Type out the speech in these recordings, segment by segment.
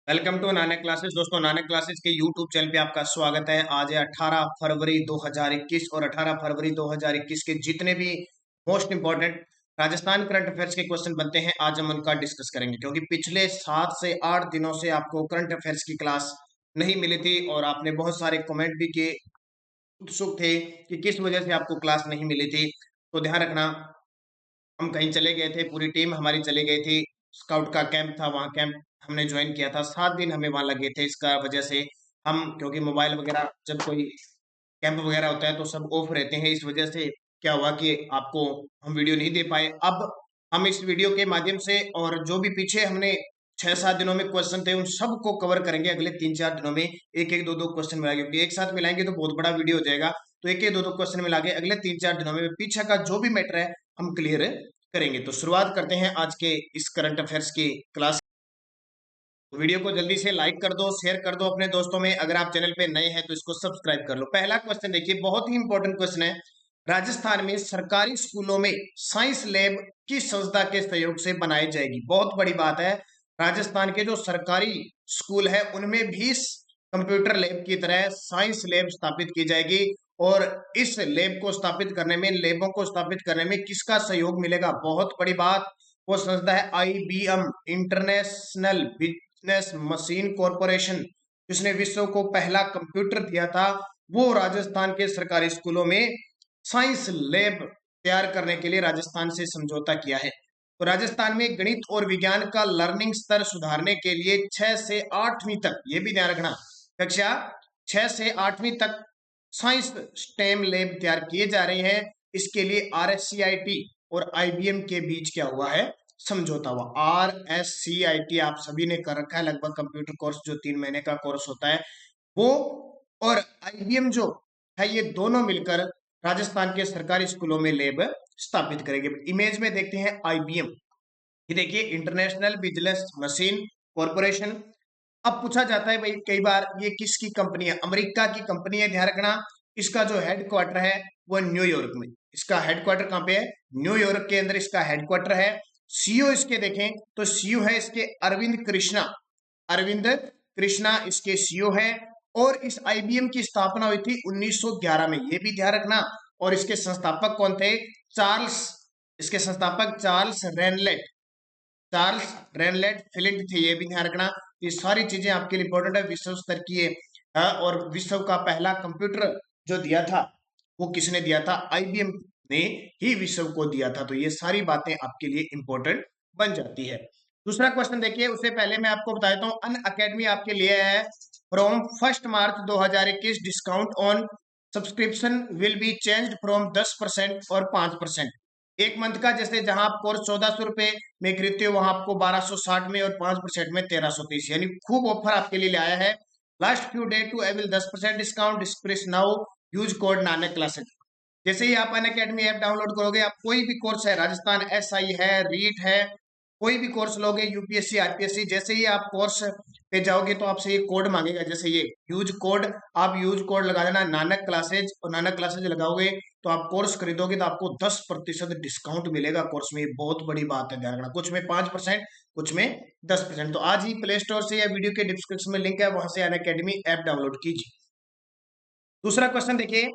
Welcome to Nanak classes. दोस्तों, Nanak classes के YouTube channel पे आपका स्वागत है। आज है 18 फरवरी 2021 और 18 फरवरी 2021 के जितने भी most important Rajasthan current affairs के क्वेश्चन बनते हैं, आज हम उनका डिस्कस करेंगे। क्योंकि पिछले 7 से 8 दिनों से आपको करंट अफेयर्स की क्लास नहीं मिली थी और आपने बहुत सारे कमेंट भी किए, उत्सुक थे कि किस वजह से आपको क्लास नहीं मिली थी। तो ध्यान रखना, हम कहीं चले गए थे, पूरी टीम हमारी चली गई थी। स्काउट का कैंप था, वहाँ कैंप हमने ज्वाइन किया था। 7 दिन हमें वहाँ लगे थे। इसका वजह से हम, क्योंकि मोबाइल वगैरह जब कोई कैंप वगैरह होता है तो सब ऑफ रहते हैं, इस वजह से क्या हुआ कि आपको हम वीडियो नहीं दे पाए। अब हम इस वीडियो के माध्यम से और जो भी पीछे हमने 6-7 दिनों में क्वेश्चन थे उन सबको कवर करेंगे। अगले 3-4 दिनों में एक एक दो दो क्वेश्चन मिलाएंगे, क्योंकि एक साथ मिलाएंगे तो बहुत बड़ा वीडियो हो जाएगा। तो एक एक दो दो क्वेश्चन मिला के अगले 3-4 दिनों में पीछे का जो भी मैटर है हम क्लियर करेंगे। तो शुरुआत करते हैं आज के इस करंट अफेयर्स की क्लास। वीडियो को जल्दी से लाइक कर दो, शेयर कर दो अपने दोस्तों में। अगर आप चैनल पे नए हैं तो इसको सब्सक्राइब कर लो। पहला क्वेश्चन देखिए, बहुत ही इंपॉर्टेंट क्वेश्चन है। राजस्थान में सरकारी स्कूलों में साइंस लैब किस संस्था के सहयोग से बनाई जाएगी? बहुत बड़ी बात है। राजस्थान के जो सरकारी स्कूल है उनमें भी कंप्यूटर लैब की तरह साइंस लैब स्थापित की जाएगी। और इस लैब को स्थापित करने में, लैबों को स्थापित करने में किसका सहयोग मिलेगा? बहुत बड़ी बात। वो संस्था है IBM, international business machine corporation, जिसने विश्व को पहला कंप्यूटर दिया था। वो राजस्थान के सरकारी स्कूलों में साइंस लैब तैयार करने के लिए राजस्थान से समझौता किया है। तो राजस्थान में गणित और विज्ञान का लर्निंग स्तर सुधारने के लिए 6 से 8वीं तक, ये भी ध्यान रखना, कक्षा 6 से 8वीं तक साइंस स्टेम लैब तैयार किए जा रहे हैं। इसके लिए RSCIT और IBM के बीच क्या हुआ है? समझौता हुआ। RSCIT आप सभी ने कर रखा है लगभग, कंप्यूटर कोर्स जो 3 महीने का कोर्स होता है वो, और IBM जो है, ये दोनों मिलकर राजस्थान के सरकारी स्कूलों में लैब स्थापित करेंगे। इमेज में देखते हैं IBM, ये देखिए इंटरनेशनल बिजनेस मशीन कॉरपोरेशन। अब पूछा जाता है भाई कई बार, ये किसकी कंपनी है? अमेरिका की कंपनी है, ध्यान रखना। इसका जो हेडक्वार्टर है वो न्यूयॉर्क में। इसका हेडक्वार्टर कहाँ पे है? न्यूयॉर्क के अंदर इसका हेडक्वार्टर है। CEO इसके देखें तो CEO है इसके अरविंद कृष्णा। अरविंद कृष्णा इसके CEO है। और इस IBM की स्थापना हुई थी 1911 में, ये भी ध्यान रखना। और इसके संस्थापक कौन थे? चार्ल्स, इसके संस्थापक चार्ल्स रेनलेट, चार्ल्स रेनलेट फ्लिंट थे, ये भी ध्यान रखना। ये सारी चीजें आपके लिए इंपॉर्टेंट है। विश्व स्तर की और विश्व का पहला कंप्यूटर जो दिया था वो किसने दिया था? IBM ने ही विश्व को दिया था। तो ये सारी बातें आपके लिए इंपॉर्टेंट बन जाती है। दूसरा क्वेश्चन देखिए, उससे पहले मैं आपको बता देता हूँ, अन अकेडमी आपके लिए है। From 1 March 2021 discount on subscription will be changed from 10% और 5%। एक मंथ का, जैसे जहां आप कोर्स 1400 रुपए में खरीदते हो वहां आपको 1260 में, और 5% में 1330, यानी खूब ऑफर आपके लिए लाया है। Last few day to avail 10% discount, express now, use code Nanak classes. जैसे ही आप अन अकेडमी ऐप डाउनलोड करोगे, आप कोई भी कोर्स है, राजस्थान SI है, रीट है, कोई भी कोर्स लोगे, UPSC RPSC, जैसे ही आप कोर्स पे जाओगे तो आपसे ये कोड मांगेगा, जैसे ये यूज कोड। आप यूज कोड लगा देना नानक क्लासेज, और नानक क्लासेज लगाओगे तो आप कोर्स खरीदोगे तो आपको 10% डिस्काउंट मिलेगा कोर्स में। ये बहुत बड़ी बात है, ध्यान रखना। कुछ में 5%, कुछ में 10%। तो आज ही प्ले स्टोर से या वीडियो के डिस्क्रिप्शन में लिंक है, वहां से अन अकेडमी ऐप डाउनलोड कीजिए। दूसरा क्वेश्चन देखिए,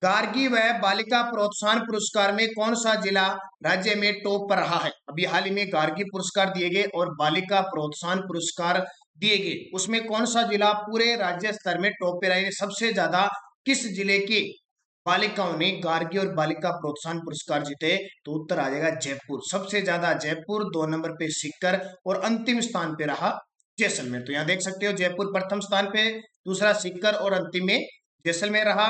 गार्गी व बालिका प्रोत्साहन पुरस्कार में कौन सा जिला राज्य में टॉप पर रहा है? अभी हाल ही में गार्गी पुरस्कार दिए गए और बालिका प्रोत्साहन पुरस्कार दिए गए, उसमें कौन सा जिला पूरे राज्य स्तर में टॉप पे रहे? सबसे ज्यादा किस जिले की बालिकाओं ने गार्गी और बालिका प्रोत्साहन पुरस्कार जीते? तो उत्तर आ जाएगा जयपुर। सबसे ज्यादा जयपुर, 2 नंबर पे सीकर, और अंतिम स्थान पे रहा जैसलमेर। तो यहाँ देख सकते हो, जयपुर प्रथम स्थान पे, दूसरा सीकर, और अंतिम में जैसलमेर रहा।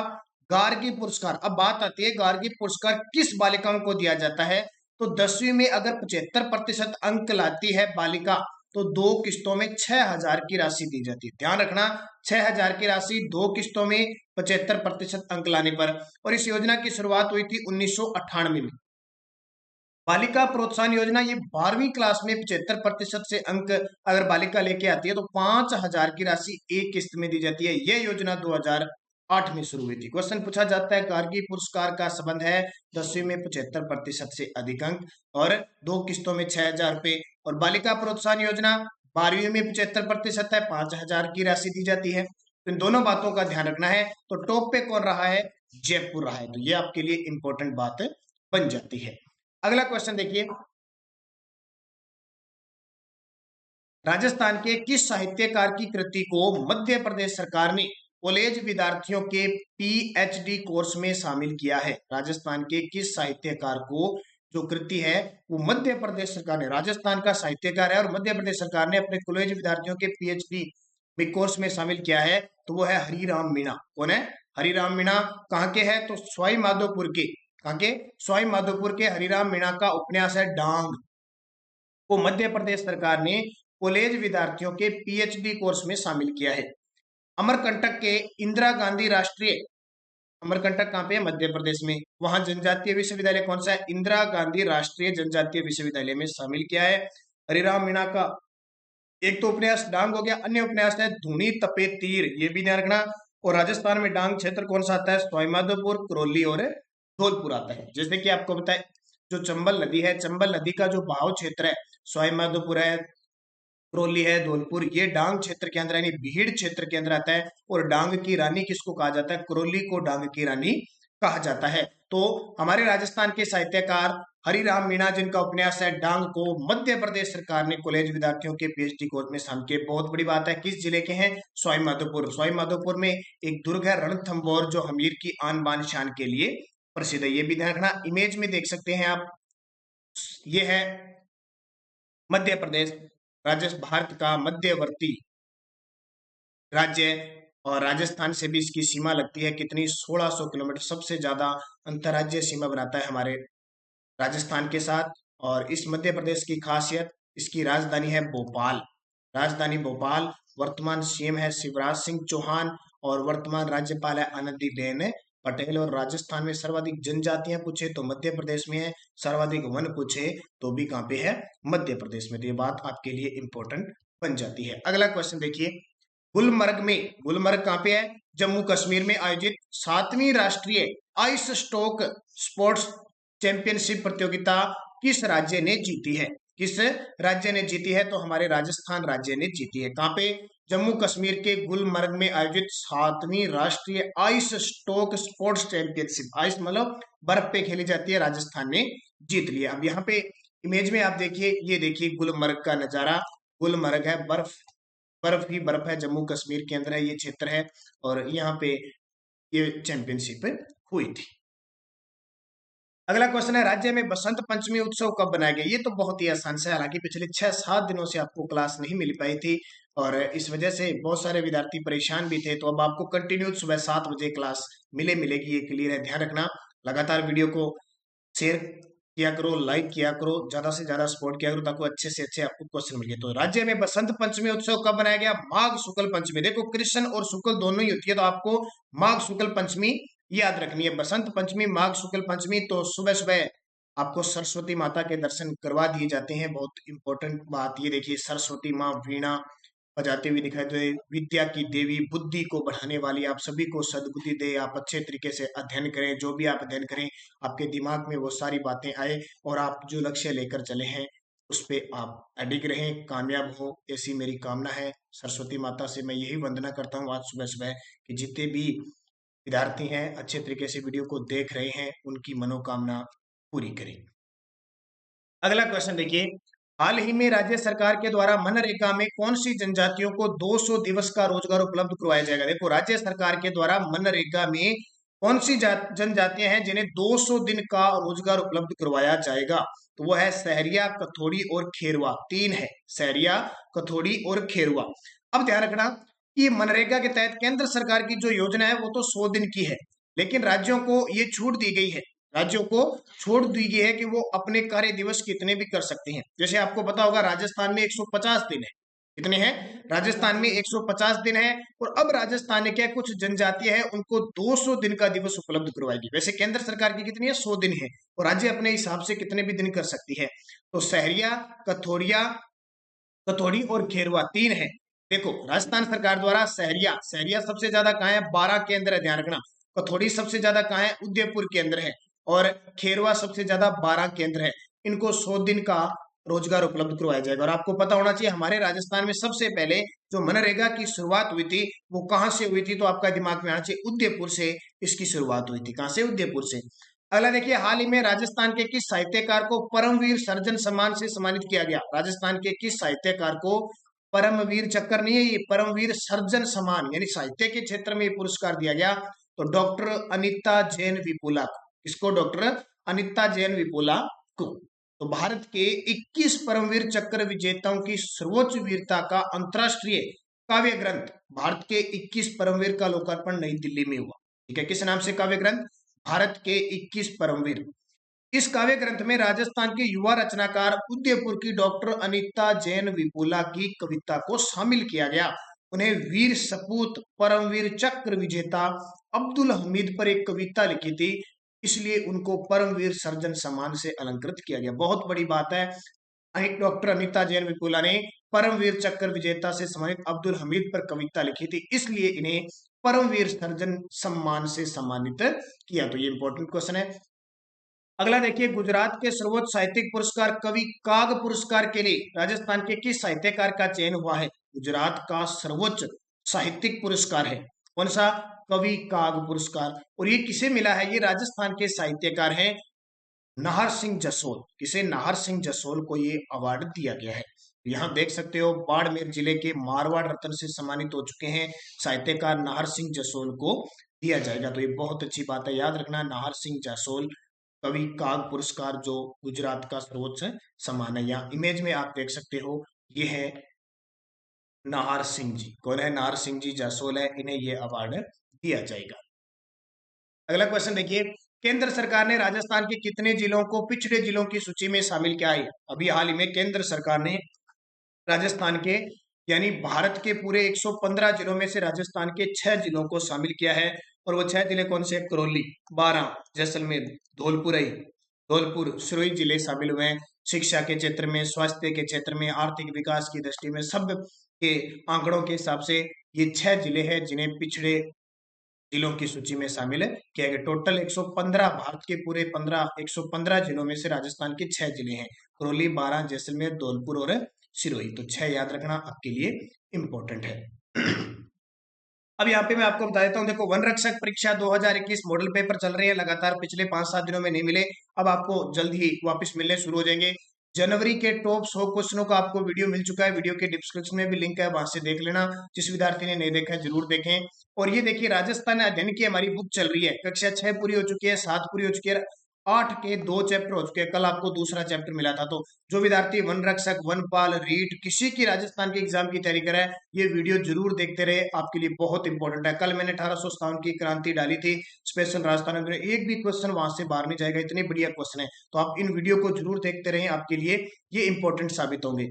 गार्गी पुरस्कार, अब बात आती है गार्गी पुरस्कार किस बालिकाओं को दिया जाता है? तो 10वीं में अगर 75% अंक लाती है बालिका तो 2 किस्तों में 6000 की राशि दी जाती है। ध्यान रखना, 6000 की राशि 2 किस्तों में 75% अंक लाने पर। और इस योजना की शुरुआत हुई थी 1998 में। बालिका प्रोत्साहन योजना, ये 12वीं क्लास में 75% से अंक अगर बालिका लेके आती है तो 5000 की राशि एक किस्त में दी जाती है। यह योजना 2008 में शुरू हुई थी। क्वेश्चन पूछा जाता है, गार्गी पुरस्कार का संबंध है 10वीं में 75% से अधिक अंक और 2 किस्तों में 6000 रुपए। और बालिका प्रोत्साहन योजना 12वीं में 75% है, 5,000 की राशि दी जाती है। तो इन दोनों बातों का ध्यान रखना है। तो टॉप पे कौन रहा है? जयपुर रहा है। तो ये आपके लिए इंपॉर्टेंट बात बन जाती है। अगला क्वेश्चन देखिए, राजस्थान के किस साहित्यकार की कृति को मध्य प्रदेश सरकार ने कॉलेज विद्यार्थियों के पीएचडी कोर्स में शामिल किया है? राजस्थान के किस साहित्यकार को जो कृति है वो मध्य प्रदेश सरकार ने, राजस्थान का साहित्यकार है और मध्य प्रदेश सरकार ने अपने कॉलेज विद्यार्थियों के पीएचडी में कोर्स में शामिल किया है, तो वो है हरिराम मीणा। कौन है? हरिराम मीणा। कहाँ के है? तो सवाई माधोपुर के। कहाँ के? सवाई माधोपुर के हरिराम मीणा का उपन्यास है डांग को मध्य प्रदेश सरकार ने कॉलेज विद्यार्थियों के पीएचडी कोर्स में शामिल किया है। अमरकंटक के इंदिरा गांधी राष्ट्रीय, अमरकंटक कहाँ पे है? मध्य प्रदेश में। वहां जनजातीय विश्वविद्यालय कौन सा है? इंदिरा गांधी राष्ट्रीय जनजातीय विश्वविद्यालय में शामिल किया है। हरिराम मीणा का एक तो उपन्यास डांग हो गया, अन्य उपन्यास है धूनी तपे तीर, ये भी ध्यान रखना। और राजस्थान में डांग क्षेत्र कौन सा आता है? सवाईमाधोपुर, करौली और धौलपुर आता है। जैसे कि आपको बताए, जो चंबल नदी है, चंबल नदी का जो बहाव क्षेत्र है, सवाईमाधोपुर है, करौली है, धौलपुर, ये डांग क्षेत्र के अंदर यानी भीड़ क्षेत्र के अंदर आता है। और डांग की रानी किसको कहा जाता है? करौली को डांग की रानी कहा जाता है। तो हमारे राजस्थान के साहित्यकार हरिराम मीणा, जिनका उपन्यास है डांग, को मध्य प्रदेश सरकार ने कॉलेज विद्यार्थियों के पीएचडी कोर्स में शामिल किए। बहुत बड़ी बात है। किस जिले के हैं? सवाई माधोपुर। सवाई माधोपुर में एक दुर्ग है रणथंभौर, जो हमीर की आन बान शान के लिए प्रसिद्ध है। ये भी ध्यान रखना। इमेज में देख सकते हैं आप, ये है मध्य प्रदेश, राज्य भारत का मध्यवर्ती राज्य, और राजस्थान से भी इसकी सीमा लगती है कितनी? 1600 किलोमीटर। सबसे ज्यादा अंतर्राज्यीय सीमा बनाता है हमारे राजस्थान के साथ। और इस मध्य प्रदेश की खासियत, इसकी राजधानी है भोपाल। राजधानी भोपाल। वर्तमान सीएम है शिवराज सिंह चौहान और वर्तमान राज्यपाल है आनंदीबेन पटेल। और राजस्थान में सर्वाधिक जनजातियां पूछे तो मध्य प्रदेश में है, सर्वाधिक वन पूछे तो भी कहां पे है? मध्य प्रदेश में। तो ये बात आपके लिए इंपॉर्टेंट बन जाती है। अगला क्वेश्चन देखिए, गुलमर्ग में, गुलमर्ग कहां पे है? जम्मू कश्मीर में आयोजित 7वीं राष्ट्रीय आइस स्टोक स्पोर्ट्स चैंपियनशिप प्रतियोगिता किस राज्य ने जीती है? किस राज्य ने जीती है? तो हमारे राजस्थान राज्य ने जीती है। कहां पे? जम्मू कश्मीर के गुलमर्ग में आयोजित 7वीं राष्ट्रीय ice stock sports championship. Ice मतलब बर्फ पे खेली जाती है, राजस्थान ने जीत लिया। अब यहाँ पे इमेज में आप देखिए, ये देखिए गुलमर्ग का नजारा। गुलमर्ग है, बर्फ बर्फ ही बर्फ है, जम्मू कश्मीर के अंदर है ये क्षेत्र है, और यहाँ पे ये चैंपियनशिप हुई थी। अगला क्वेश्चन है, राज्य में बसंत पंचमी उत्सव कब बनाया गया? ये तो बहुत ही आसान से, हालांकि पिछले 6-7 दिनों से आपको क्लास नहीं मिल पाई थी और इस वजह से बहुत सारे विद्यार्थी परेशान भी थे। तो अब आपको कंटिन्यू सुबह 7 बजे क्लास मिलेगी, ये क्लियर है। ध्यान रखना, लगातार वीडियो को शेयर किया करो, लाइक किया करो, ज्यादा से ज्यादा सपोर्ट किया करो, ताकि अच्छे से अच्छे आपको क्वेश्चन मिले। तो राज्य में बसंत पंचमी उत्सव कब बनाया गया? माघ शुक्ल पंचमी। देखो कृष्ण और शुक्ल दोनों ही होती है, तो आपको माघ शुक्ल पंचमी याद रखनी है। बसंत पंचमी, माघ शुक्ल पंचमी। तो सुबह सुबह आपको सरस्वती माता के दर्शन करवा दिए जाते हैं। बहुत इंपॉर्टेंट बात ये देखिए, सरस्वती माँ वीणा बजाते हुए दिखाई दे, विद्या की देवी, बुद्धि को बढ़ाने वाली, आप सभी को सद्बुद्धि दे, आप अच्छे तरीके से अध्ययन करें। जो भी आप अध्ययन करें, आपके दिमाग में वो सारी बातें आए और आप जो लक्ष्य लेकर चले हैं उस पे आप अडिग रहें, कामयाब हो, ऐसी मेरी कामना है। सरस्वती माता से मैं यही वंदना करता हूँ आज सुबह सुबह कि जितने भी विद्यार्थी हैं अच्छे तरीके से वीडियो को देख रहे हैं, उनकी मनोकामना पूरी करें। अगला क्वेश्चन देखिए, हाल ही में राज्य सरकार के द्वारा मनरेगा में कौन सी जनजातियों को 200 दिवस का रोजगार उपलब्ध करवाया जाएगा? देखो, राज्य सरकार के द्वारा मनरेगा में कौन सी जनजातियां हैं जिन्हें 200 दिन का रोजगार उपलब्ध करवाया जाएगा? तो वो है सहरिया, कथोड़ी और खेरवा। 3 है, सहरिया, कथोड़ी और खेरवा। अब ध्यान रखना कि मनरेगा के तहत केंद्र सरकार की जो योजना है वो तो 100 दिन की है, लेकिन राज्यों को ये छूट दी गई है, राज्यों को छूट दी गई है कि वो अपने कार्य दिवस कितने भी कर सकते हैं। जैसे आपको पता होगा राजस्थान में 150 दिन है। कितने हैं? राजस्थान में 150 दिन है। और अब राजस्थान में क्या, कुछ जनजातियां हैं, उनको 200 दिन का दिवस उपलब्ध करवाएगी। वैसे केंद्र सरकार की कितनी है? 100 दिन है, और राज्य अपने हिसाब से कितने भी दिन कर सकती है। तो सहरिया, कथोड़िया, कथोड़ी और खेरवा 3 है। देखो, राजस्थान सरकार द्वारा सहरिया, सहरिया सबसे ज्यादा कहाँ है? 12 के अंदर है, ध्यान रखना। कथोड़ी सबसे ज्यादा कहाँ है? उदयपुर के अंदर है। और खेरवा सबसे ज्यादा 12 के अंदर है। इनको 100 दिन का रोजगार उपलब्ध करवाया जाएगा। और आपको पता होना चाहिए हमारे राजस्थान में सबसे पहले जो मनरेगा की शुरुआत हुई थी वो कहाँ से हुई थी, तो आपका दिमाग में आना चाहिए उदयपुर से इसकी शुरुआत हुई थी। कहाँ से? उदयपुर से। अगला देखिए, हाल ही में राजस्थान के किस साहित्यकार को परमवीर सर्जन सम्मान से सम्मानित किया गया? राजस्थान के किस साहित्यकार को परमवीर चक्र नहीं है, ये परमवीर सर्जन सम्मान यानी साहित्य के क्षेत्र में ये पुरस्कार दिया गया? तो डॉक्टर अनिता जैन विपुला को। किसको? डॉक्टर अनिता जैन विपुला को। तो भारत के 21 परमवीर चक्र विजेताओं की सर्वोच्च वीरता का अंतरराष्ट्रीय काव्य ग्रंथ भारत के 21 परमवीर का लोकार्पण नई दिल्ली में हुआ। ठीक है, किस नाम से काव्य ग्रंथ? भारत के 21 परमवीर। इस काव्य ग्रंथ में राजस्थान के युवा रचनाकार उदयपुर की डॉक्टर अनीता जैन विपुला की कविता को शामिल किया गया। उन्हें वीर सपूत परमवीर चक्र विजेता अब्दुल हमीद पर एक कविता लिखी थी, इसलिए उनको परमवीर सर्जन सम्मान से अलंकृत किया गया। बहुत बड़ी बात है, डॉक्टर अनीता जैन विपुला ने परमवीर चक्र विजेता से सम्मानित अब्दुल हमीद पर कविता लिखी थी, इसलिए इन्हें परमवीर सर्जन सम्मान से सम्मानित किया। तो ये इंपॉर्टेंट क्वेश्चन है। अगला देखिए, गुजरात के सर्वोच्च साहित्यिक पुरस्कार कवि काग पुरस्कार के लिए राजस्थान के किस साहित्यकार का चयन हुआ है? गुजरात का सर्वोच्च साहित्यिक पुरस्कार है कौन सा? कवि काग पुरस्कार। और ये किसे मिला है? ये राजस्थान के साहित्यकार हैं नाहर सिंह जसोल। किसे? नाहर सिंह जसोल को ये अवार्ड दिया गया है। यहाँ देख सकते हो बाड़मेर जिले के मारवाड़ रत्न से सम्मानित हो चुके हैं साहित्यकार नाहर सिंह जसोल को दिया जाएगा। तो ये बहुत अच्छी बात है, याद रखना, नाहर सिंह जसोल कवि काग पुरस्कार जो गुजरात का सर्वोच्च सम्मान है। यहाँ इमेज में आप देख सकते हो ये है नाहर सिंह जी। कौन है? नाहर सिंह जी जसोल है, इन्हें ये अवार्ड दिया जाएगा। अगला क्वेश्चन देखिए, केंद्र सरकार ने राजस्थान के कितने जिलों को पिछड़े जिलों की सूची में शामिल किया है? अभी हाल ही में केंद्र सरकार ने राजस्थान के यानी भारत के पूरे 115 जिलों में से राजस्थान के 6 जिलों को शामिल किया है। और वो 6 जिले कौन से? करौली, बारां, जैसलमेर, धौलपुर, सिरोही जिले शामिल हुए हैं। शिक्षा के क्षेत्र में, स्वास्थ्य के क्षेत्र में, आर्थिक विकास की दृष्टि में, सब के आंकड़ों के हिसाब से ये 6 जिले हैं जिन्हें पिछड़े जिलों की सूची में शामिल किया गया। टोटल 115 भारत के पूरे 115 जिलों में से राजस्थान के 6 जिले हैं, करौली, बारां, जैसलमेर, धौलपुर और सिरोही। तो 6 याद रखना आपके लिए इंपॉर्टेंट है। अब यहाँ पे मैं आपको बता देता हूँ, देखो वन रक्षक परीक्षा 2021 मॉडल पेपर चल रहे हैं लगातार, पिछले 5-7 दिनों में नहीं मिले, अब आपको जल्द ही वापस मिलने शुरू हो जाएंगे। जनवरी के टॉप 100 क्वेश्चनों का आपको वीडियो मिल चुका है, वीडियो के डिस्क्रिप्शन में भी लिंक है, वहां से देख लेना। जिस विद्यार्थी ने नहीं देखा है जरूर देखें। और ये देखिए, राजस्थान अध्ययन की हमारी बुक चल रही है, कक्षा 6 पूरी हो चुकी है, 7 पूरी हो चुकी है, 8 के 2 चैप्टर हो चुके हैं, कल आपको दूसरा चैप्टर मिला था। तो जो विद्यार्थी वन रक्षक, वनपाल, रीट किसी की राजस्थान के एग्जाम की तैयारी करे, ये वीडियो जरूर देखते रहे, आपके लिए बहुत इंपॉर्टेंट है। कल मैंने 1857 की क्रांति डाली थी स्पेशल राजस्थान में, एक भी क्वेश्चन वहां से बाहर नहीं जाएगा, इतने बढ़िया क्वेश्चन है। तो आप इन वीडियो को जरूर देखते रहे, आपके लिए ये इंपॉर्टेंट साबित होंगे।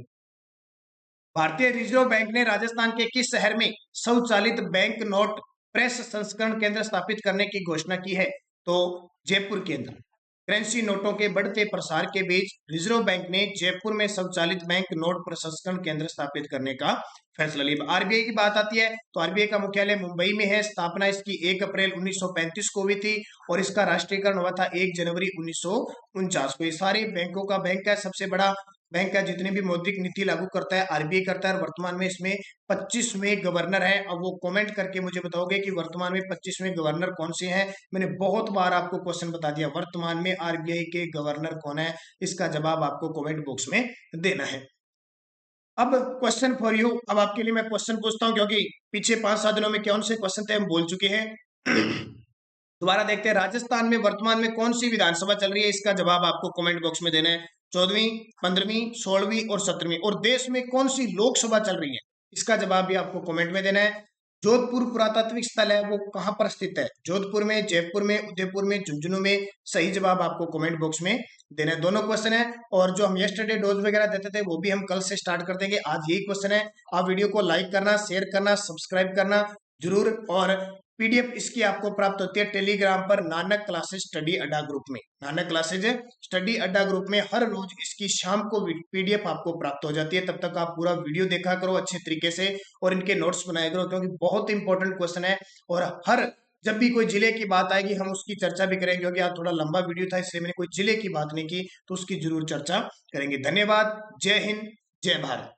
भारतीय रिजर्व बैंक ने राजस्थान के किस शहर में स्वचालित बैंक नोट प्रेस संस्करण केंद्र स्थापित करने की घोषणा की है? तो जयपुर के अंदर। करेंसी नोटों के बढ़ते प्रसार के बीच रिजर्व बैंक ने जयपुर में स्वचालित बैंक नोट प्रसंस्करण केंद्र स्थापित करने का फैसला लिया। आरबीआई की बात आती है तो आरबीआई का मुख्यालय मुंबई में है, स्थापना इसकी 1 अप्रैल 1935 को हुई थी और इसका राष्ट्रीयकरण हुआ था 1 जनवरी 1949 को। ये सारे बैंकों का बैंक है, सबसे बड़ा बैंक है, जितनी भी मौद्रिक नीति लागू करता है आरबीआई करता है। और वर्तमान में इसमें 25वें गवर्नर है। अब वो कमेंट करके मुझे बताओगे कि वर्तमान में 25वें गवर्नर कौन से हैं। मैंने बहुत बार आपको क्वेश्चन बता दिया, वर्तमान में आरबीआई के गवर्नर कौन है, इसका जवाब आपको कमेंट बॉक्स में देना है। अब क्वेश्चन फॉर यू, अब आपके लिए मैं क्वेश्चन पूछता हूं, क्योंकि पीछे 5-7 दिनों में कौन से क्वेश्चन थे हम बोल चुके हैं। दोबारा देखते हैं, राजस्थान में वर्तमान में कौन सी विधानसभा चल रही है, इसका जवाब आपको कमेंट बॉक्स में देना है। 14वीं, 15वीं, 16वीं और 17वीं। और देश में कौन सी लोकसभा चल रही है, इसका जवाब भी आपको कमेंट में देना है। जोधपुर पुरातात्विक स्थल है वो कहां पर स्थित है? जोधपुर में, जयपुर में, उदयपुर में, झुंझुनू में? सही जवाब आपको कमेंट बॉक्स में देना है। दोनों क्वेश्चन है। और जो हम यस्टरडे डोज वगैरह देते थे वो भी हम कल से स्टार्ट कर देंगे, आज यही क्वेश्चन है। आप वीडियो को लाइक करना, शेयर करना, सब्सक्राइब करना जरूर। और पीडीएफ इसकी आपको प्राप्त होती है टेलीग्राम पर नानक क्लासेस स्टडी अड्डा ग्रुप में। नानक क्लासेस स्टडी अड्डा ग्रुप में हर रोज इसकी शाम को पीडीएफ आपको प्राप्त हो जाती है। तब तक आप पूरा वीडियो देखा करो अच्छे तरीके से और इनके नोट्स बनाया करो, क्योंकि बहुत इंपॉर्टेंट क्वेश्चन है। और हर जब भी कोई जिले की बात आएगी हम उसकी चर्चा भी करेंगे, क्योंकि आज थोड़ा लंबा वीडियो था इसलिए मैंने कोई जिले की बात नहीं की, तो उसकी जरूर चर्चा करेंगे। धन्यवाद। जय हिंद, जय भारत।